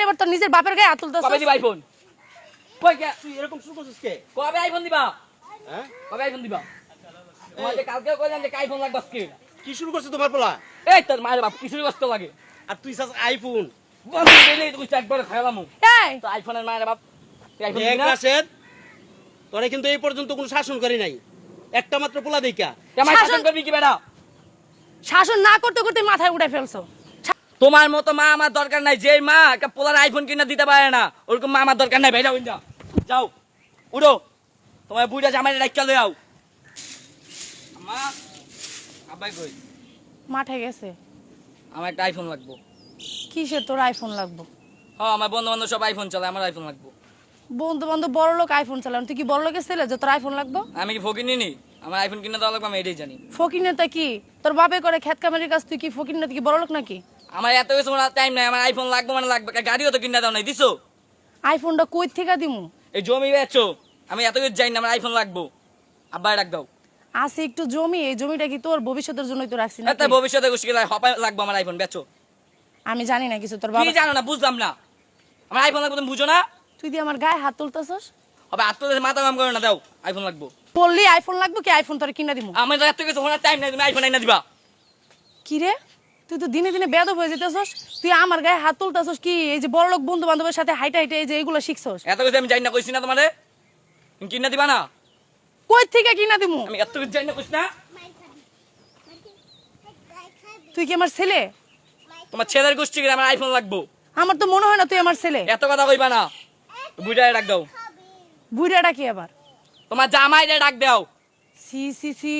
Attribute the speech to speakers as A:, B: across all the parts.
A: এবার তোর নিজের বাপের গায়ে হাত তুলতেছস।
B: কবে দিবা আইফোন? কই কে
C: তুই এরকম শুরু করছিস কে?
B: কবে আইফোন দিবা?
C: হ্যাঁ
B: কবে আইফোন দিবা? তোমাকে কালকে কইলাম যে আইফোন লাগবে আজকে।
C: কি শুরু করছিস তোমার পোলা?
B: এই তোর মায়ের বাপ কিছু কষ্ট লাগে।
C: আর তুই চাস আইফোন?
B: বন্ধ দিলে তুই একবার খাইলামু।
A: এই
B: তো আইফোনের মায়ের বাপ তুই আইফোন
C: এক
B: দিবি না?
C: রাশেদ তোরে কিন্তু এই পর্যন্ত কোনো শাসন করি নাই, একটা মাত্র পোলা দেইকা।
B: কেমন শাসন করবি কি বেটা?
A: শাসন না করতে করতে মাথায় উঠে ফেলছো।
B: তোমার মতো মা আমার দরকার নাই। যে মা একটা পোলার আইফোন কিনা দিতে পারে না ওরকম মা আমার দরকার নাই। ভাই যাও যাও উঠো, তোমার বুড়া জামাই রাখা লই আও। মা আব্বাই কই?
A: মাঠে গেছে।
B: আমার একটা আইফোন লাগবো।
A: কিসের তোর আইফোন লাগবো?
B: হ্যাঁ আমার বন্ধু বান্ধব সব আইফোন চালায়, আমার আইফোন লাগবো।
A: বন্ধু বান্ধব বড় লোক আইফোন চালান, তুই কি বড় লোকের ছেলে যে তোর আইফোন লাগবো?
B: আমি কি ফকির নিনি? আমার আইফোন কিনে দেওয়া লাগবে আমি এটাই জানি।
A: ফকিরনেতা কি? তোর বাপে করে খেত কামারির কাজ, তুই কি ফকিরনেতা কি বড় লোক নাকি?
B: আমার এত কিছু টাইম নাই। আমার আইফোন লাগবে মানে লাগবে। গাড়িও তো কিনে দাও নাই দিছো।
A: আইফোনটা কই থেকে দিমু?
B: এই জমি বেচো, আমি এত কিছু জানি না। আমার আইফোন লাগবো। আব্বা ডাক দাও।
A: আছে একটু জমি, এই জমিটা কি তোর ভবিষ্যতের জন্যই তো রাখছি না?
B: এত ভবিষ্যতে মুশকিল হপায় লাগবে আমার আইফোন বেচো।
A: আমি জানি না কিছু, তোর
B: কি
A: বাবা।
B: জানো না? বুঝলাম না। আমার আইফোন লাগবে তুমি বুঝো না?
A: তুই দিয়ে আমার গায়ে হাত তুলতেছস।
B: হবে আত্মদেশে মাথা কাম করো না। দাও আইফোন লাগবো।
A: বললি আইফোন লাগবে, কি আইফোন তোর কিনা দিমু?
B: আমি তো এত কিছু হওয়ার টাইম নাই। তুমি আইফোন আইনা দিবা।
A: কি রে, তুই তো দিনে দিনে বেয়াদব হয়ে যেতেছস। তুই আমার গায়ে হাত তুলতেছস কি? এই যে বড় লোক বন্ধু বান্ধবের সাথে হাইটা হাইটা এই যে এইগুলো শিখছস?
B: এত কিছু আমি জানি না কইছি না তোমারে? তুমি কিনা দিবা না?
A: কই থেকে কিনা দিমু?
B: আমি এত কিছু জানি না কইছি না?
A: তুই কি আমার ছেলে?
B: তোমার ছেলের গোষ্ঠী কি আমার আইফোন লাগবো?
A: আমার তো মনে হয় না তুই আমার ছেলে।
B: এত কথা কইবা না। বুইড়ায় ডাক দাও।
A: বুড়াটা কি আবার?
B: তোমার জামাইরে ডাক দাও।
A: সি সি সি,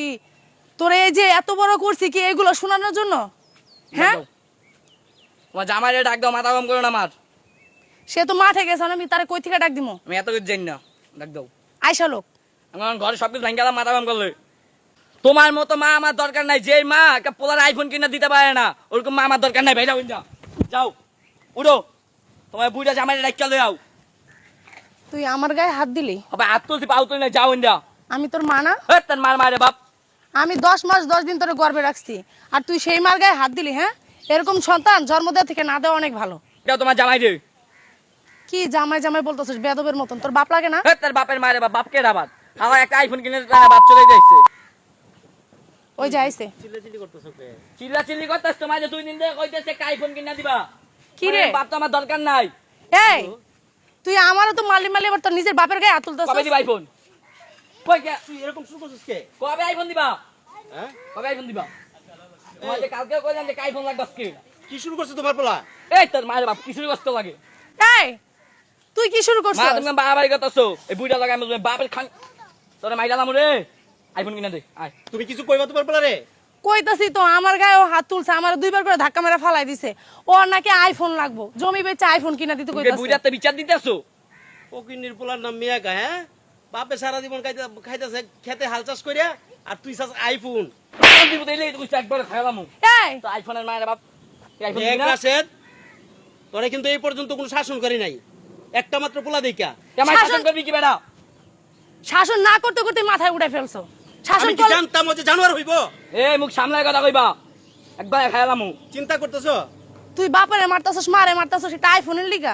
A: তোর এই যে এত বড় করছি কি এগুলো শোনানোর জন্য? হ্যাঁ,
B: ডাক দাও। তোমার জামাইরে ডাক দাও। মাথা কাম করো না আমার।
A: সে তো মাঠে গেছে, আমি তারে কই থেকে ডাক দিমু?
B: আমি এত কিছু জানি না। ডাক দাও।
A: আয়সা লোক।
B: আমি আমার ঘরে সবকিছু ভাঙ গেলাম মাথা কাম করলে। তোমার মতো মা আমার দরকার নাই। যে মা একটা পোলার আইফোন কিনা দিতে পারে না ওরকম মা আমার দরকার নাই। ভাই যাও যাও উঠো, তোমার বুড়া জামাইরে রাখা লই আও।
A: তুই আমার গায়ে হাত দিলি?
B: হবে হাত তুলছি পাও তুলি না। যাও ইন্দা।
A: আমি তোর মা না?
B: তার মার মারে বাপ।
A: আমি 10 মাস 10 দিন তোর গর্ভে রাখছি, আর তুই সেই মার গায়ে হাত দিলি? হ্যাঁ, এরকম সন্তান জন্ম দেওয়া থেকে না দেওয়া অনেক ভালো।
B: যাও তোমার জামাই রে।
A: কি জামাই জামাই বলতেছিস বেয়াদবের মতন? তোর বাপ লাগে না?
B: তার বাপের মারে বাপ। বাপকে রাবাত আমার একটা আইফোন কিনে বাপ চলে যাইছে।
A: ওই যে আইছে।
C: চিল্লাচিল্লি করতেছ কে?
B: চিল্লা চিল্লি করতেছ? তোমার যে 2 দিন ধরে কইতেছে একটা আইফোন কিনা দিবা।
A: কি রে?
B: বাপ তো আমার দরকার নাই।
A: এই তুই আমারও তো মালি মালি এবার তোর নিজের বাপের গায়ে হাত তুলতেছিস।
B: কবে দিবা আইফোন? কই কে?
C: তুই এরকম শুরু করছিস কে?
B: কবে আইফোন দিবা?
C: হ্যাঁ
B: কবে আইফোন দিবা? তোমার যে কালকে কইলাম যে আইফোন লাগবে আজকে।
C: কি শুরু করছিস তোমার পোলা?
B: এই তোর মায়ের বাপ কিছু কষ্ট লাগে।
A: এই তুই কি শুরু
B: মা
A: করছিস?
B: তুমি বাড়াবাড়ি করতেছো। এই বুইড়া লাগাই আমি বাপের খান তোরে মাইরালাম রে। আইফোন কিনা দে আয়।
C: তুমি কিছু কইবা তোমার পোলা রে?
A: কইতাছি তো, আমার গায়েও হাত তুলছে, আমার দুইবার করে ধাক্কা মেরে ফালাই দিছে। ওর নাকি আইফোন লাগবো, জমি বেচে আইফোন কিনা দিতে
B: তুমি
A: কইতাছে।
B: বুইড়াতে বিচার দিতেছো?
C: ফকিন্নির পোলার নাম মিয়াকা। হ্যাঁ, বাপে সারা জীবন খাইতেছে খেতে হাল চাষ করিয়া, আর তুই চাস আইফোন?
B: আইফোন দিব দিলে তুই একবার খাইলাম।
A: এই
B: তো আইফোনের মায়ের বাপ আইফোন
C: এক
B: দিবি না?
C: রাশেদ তোরে কিন্তু এই পর্যন্ত কোনো শাসন করি নাই, একটা মাত্র পোলা দেইকা।
B: কেমন
A: শাসন-
B: শাসন করবি কি বেটা?
A: শাসন না করতে করতে মাথায় উঠে ফেলছো। শাসন
C: আমি কি
A: করলে
C: জানতাম ও যে জানোয়ার হইব?
B: এই মুখ সামলায় কথা কইবা। একবার খাইলাম।
C: চিন্তা করতেছো?
A: তুই বাপারে মারতাছস, মারে মারতাছস, এটা আইফোনের লিগা?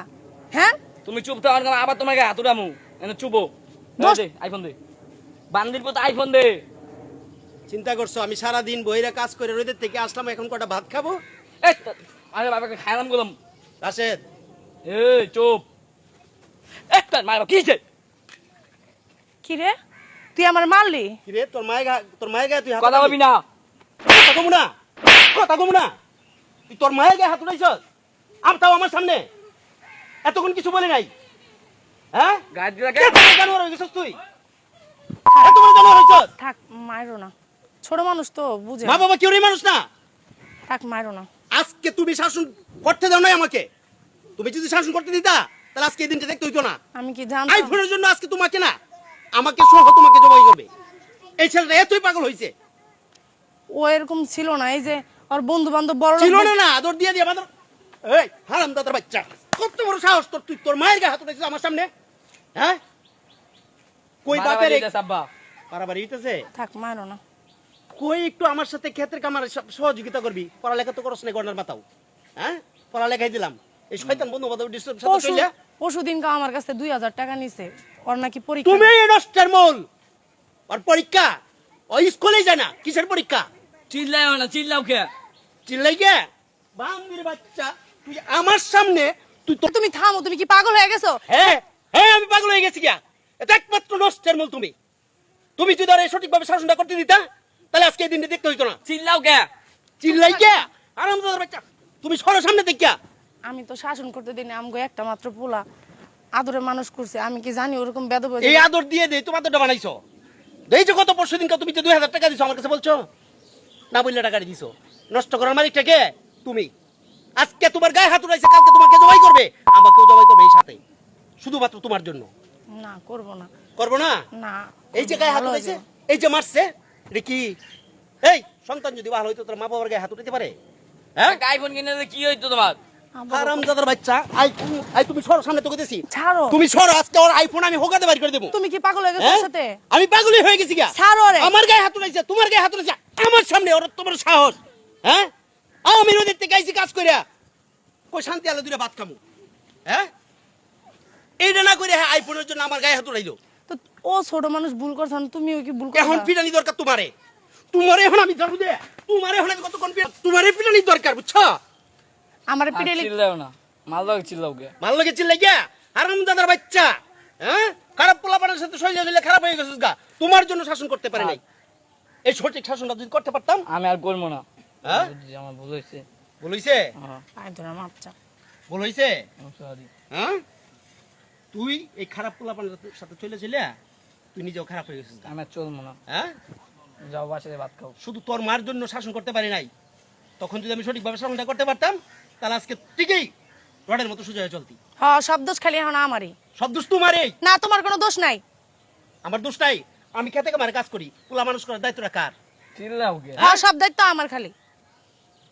A: হ্যাঁ,
B: তুমি চুপ তো আবার তোমার গায়ে হাতুরামু। এনে চুপো।
A: দোস্ত-
B: দে আইফোন দে। বান্দির পুত আইফোন দে।
C: চিন্তা করছো আমি সারা দিন বইরা কাজ করে রোদের থেকে আসলাম, এখন কটা ভাত খাবো?
B: এই আরে বাবাকে খাইলাম গেলাম।
C: রাশেদ
B: এই চুপ। একটা মায়ের বাপ কি হইছে?
A: কি রে, তুই আমার মারলি?
C: কি রে, তোর মায়ের গায়ে তুই হাত
B: কথা বলবি না।
C: কথা কমু না, কথা কমু না। তুই তোর মায়ের গায়ে হাত উঠাইছস, আর তাও আমার সামনে। এতক্ষণ কিছু বলি নাই। হ্যাঁ,
B: গায়ে দিলাকে
C: এত বড় জানোয়ার হয়ে গেছস তুই, এত বড় জানোয়ার হইছস।
A: থাক, মারো না, ছোট মানুষ তো বুঝে।
C: মা বাবা কেউ মানুষ না।
A: থাক, মারো না।
C: আজকে তুমি শাসন করতে দাও নাই আমাকে। তুমি যদি শাসন করতে দিতা তাহলে আজকে এই দিনটা দেখতে হইতো না।
A: আমি কি জানতাম?
C: আইফোনের জন্য আজকে তোমাকে না, আমাকে সহ তোমাকে জবাই করবে। এই ছেলেটা এতই পাগল হইছে।
A: ও এরকম ছিল না, এই যে ওর বন্ধু বান্ধব বড় লোক
C: ছিল না, না আদর দিয়ে দিয়ে বাদর। এই হারামদাদার বাচ্চা, কত বড় সাহস তোর, তুই তোর মায়ের গায়ে হাত উঠাইছিস আমার সামনে? হ্যাঁ, কই বাপের
B: আব্বা
C: বাড়াবাড়ি হইতেছে?
A: থাক, মারো না।
C: কই একটু আমার সাথে ক্ষেতের কামার সহযোগিতা করবি? পড়ালেখা তো করছ না, গন্ডার মাথাও। হ্যাঁ, পড়ালেখাই দিলাম, এই শয়তান বন্ধু বান্ধব ডিস্টার্ব সাথে
A: পরশু
C: চলে
A: পরশু দিনকে আমার কাছে 2000 টাকা নিছে ওর নাকি পরীক্ষা
C: তুমি এই নষ্টের মূল আর পরীক্ষা ওই স্কুলে যায় না কিসের পরীক্ষা
B: চিল্লাও না চিল্লাও কে
C: চিল্লাই গে বান্দির বাচ্চা তুই আমার সামনে তুই তো
A: তুমি থামো, তুমি কি পাগল হয়ে গেছো?
C: হ্যাঁ হ্যাঁ আমি পাগল হয়ে গেছি গিয়া এটা একমাত্র নষ্টের মূল তুমি তুমি যদি আর এই সঠিকভাবে শাসনটা করতে দিতা তাহলে আজকে এই দিনটা দেখতে হইতো না
B: চিল্লাও কে
C: চিল্লাই গে আরামদাদার বাচ্চা তুমি সরো সামনে দেখিয়া
A: আমি তো শাসন করতে দিইনি, আমগো একটা মাত্র পোলা আদরে মানুষ করছে, আমি কি জানি ওরকম বেদব
C: এই আদর দিয়ে দে তোমার তো বানাইছো এই যে গত পরশু দিনকে তুমি যে 2000 টাকা দিছো আমার কাছে বলছো না বললে টাকা দিছো নষ্ট করার মালিকটা কে তুমি আজকে তোমার গায়ে হাত উঠাইছে কালকে তোমাকে জবাই করবে আমাকেও জবাই করবে এই সাথে শুধুমাত্র তোমার জন্য
A: না করব না।
C: করবো না
A: না
C: এই যে গায়ে হাত
A: ভালো
C: উঠাইছে
A: হয়েছে।
C: এই যে মারছে এটা কি এই সন্তান যদি ভালো হইতো তোর মা বাবার গায়ে হাত উঠাইতে পারে হ্যাঁ
B: একটা আইফোন কিনে দিলে কি হইতো তোমার
A: আবার-
C: হারামজাদার বাচ্চা আই তুমি সরো সামনে তোকে দিছি
A: ছাড়ো,
C: তুমি সরো আজকে ওর আইফোন আমি হোগাতে বাইর করে দেবো
A: তুমি কি পাগল হয়ে গেছো
C: হ্যাঁ?
A: ওর সাথে?
C: আমি পাগলই হয়ে গেছি গা
A: ছাড়ো রে।
C: আমার গায়ে হাত উঠাইছে তোমার গায়ে হাত উঠাইছে আমার সামনে ওর তোমার সাহস হ্যাঁ আমি রোদের থেকে আইছি কাজ কইরা কই শান্তি আলো দুইটা ভাত খামু হ্যাঁ এইটা না করে হ্যাঁ আইফোনের জন্য আমার গায়ে হাত উঠাইলো
A: তো ও ছোট মানুষ ভুল করছ না, তুমিও কি ভুল করছো?
C: এখন পিটানি দরকার তোমারে তোমারে এখন আমি ধরবো দে তোমারে এখন আমি কতক্ষণ তোমারে পিটানি দরকার বুঝছো
A: আমার
B: আর
A: পিটাইলে
B: চিল্লাও না মাল দাও চিল্লাও কে
C: ভালো লাগে চিল্লাই গিয়া হারামজাদার বাচ্চা হ্যাঁ খারাপ পোলাপানের সাথে শরীরে খারাপ হয়ে গেছিস গা তোমার জন্য শাসন করতে পারে নাই এই সঠিক শাসনটা যদি করতে পারতাম
B: আমি আর করবো না
C: হ্যাঁ
B: বুঝছি, আমার ভুল হয়েছে
C: ভুল হইছে
A: পায়ে ধরে মাপ চা।
C: ভুল হইছে
B: সরি
C: হ্যাঁ তুই এই খারাপ পোলাপানের সাথে চলে চলে তুই নিজেও খারাপ হয়ে গেছিস গা।
B: আমি আর চলবো না
C: হ্যাঁ
B: যাও বাসায় ভাত খাও
C: শুধু তোর মার জন্য শাসন করতে পারি নাই তখন যদি আমি সঠিকভাবে শাসনটা করতে পারতাম তাহলে আজকে ঠিকই রডের মতো সোজা হয়ে চলতি
A: হ্যাঁ, সব দোষ খালি এখন আমারই।
C: সব দোষ তোমারই
A: না, তোমার কোনো দোষ নাই।
C: আমার দোষ নাই আমি খেতে কামারে কাজ করি পোলা মানুষ করার দায়িত্বটা কার
B: চিল্লাও কে
A: হ্যাঁ, সব দায়িত্ব আমার খালি।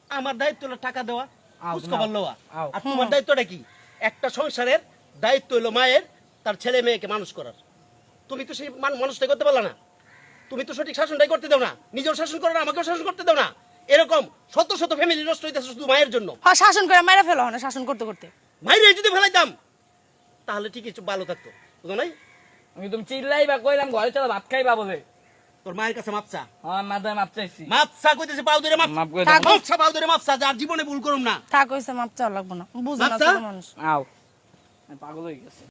C: আমার দায়িত্ব হলো টাকা দেওয়া
B: আও,
C: খোঁজখবর
B: নাও,
C: লওয়া
B: আও।
C: আর তোমার দায়িত্বটা কি একটা সংসারের দায়িত্ব হলো মায়ের তার ছেলে মেয়েকে মানুষ করার তুমি তো সেই মানুষটাই করতে পারলা না তুমি তো সঠিক শাসনটাই করতে দাও না নিজেও শাসন করো না আমাকেও শাসন করতে দাও না এরকম শত শত ফ্যামিলি নষ্ট হইতেছে শুধু মায়ের জন্য
A: হ্যাঁ, শাসন করে মেরে ফেলো না, শাসন করতে করতে।
C: মায়ের যদি ফেলাইতাম তাহলে ঠিকই চুপ ভালো থাকতো বুঝো নাই
B: আমি তুমি চিল্লাই বা কইলাম ঘরে চলো ভাত খাইবা বলে
C: তোর মায়ের কাছে মাপসা
B: আমার মাথায় মাপ চাইছি
C: মাপসা কইতেছে পাও ধরে
B: মাপ করে
A: থাক।
B: দাও
C: মাপসা পাও ধরে মাপসা যার জীবনে ভুল করুম না
A: থাক হইছে, মাপ চাওয়া লাগবো না, বুঝো না
C: আচ্ছা।
A: ছোট মানুষ।
B: আও আমি পাগল হয়ে গেছে